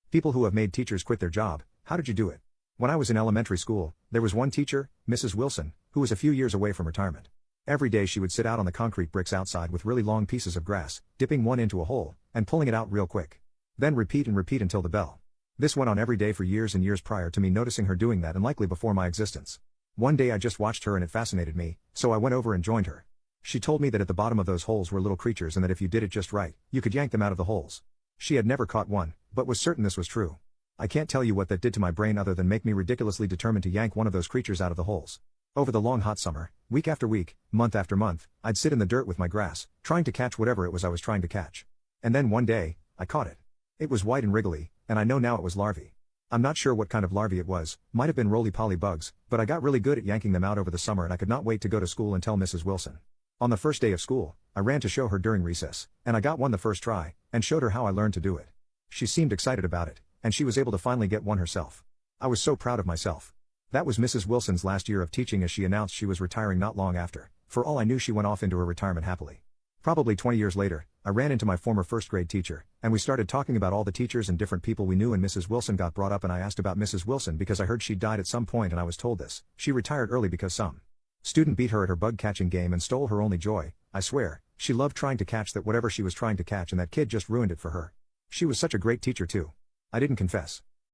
People who have made teachers quit their job, how did you do it? When I was in elementary school, there was one teacher, Mrs. Wilson, who was a few years away from retirement. Every day she would sit out on the concrete bricks outside with really long pieces of grass, dipping one into a hole, and pulling it out real quick. Then repeat and repeat until the bell. This went on every day for years and years prior to me noticing her doing that, and likely before my existence. One day I just watched her and it fascinated me, so I went over and joined her. She told me that at the bottom of those holes were little creatures and that if you did it just right, you could yank them out of the holes. She had never caught one, but was certain this was true. I can't tell you what that did to my brain other than make me ridiculously determined to yank one of those creatures out of the holes. Over the long hot summer, week after week, month after month, I'd sit in the dirt with my grass, trying to catch whatever it was I was trying to catch. And then one day, I caught it. It was white and wriggly, and I know now it was larvae. I'm not sure what kind of larvae it was, might have been roly-poly bugs, but I got really good at yanking them out over the summer and I could not wait to go to school and tell Mrs. Wilson. On the first day of school, I ran to show her during recess, and I got one the first try, and showed her how I learned to do it. She seemed excited about it, and she was able to finally get one herself. I was so proud of myself. That was Mrs. Wilson's last year of teaching, as she announced she was retiring not long after. For all I knew, she went off into her retirement happily. Probably 20 years later, I ran into my former first grade teacher, and we started talking about all the teachers and different people we knew, and Mrs. Wilson got brought up and I asked about Mrs. Wilson because I heard she died at some point and I was told this. She retired early because some student beat her at her bug catching game and stole her only joy. I swear, she loved trying to catch that whatever she was trying to catch, and that kid just ruined it for her. She was such a great teacher too. I didn't confess.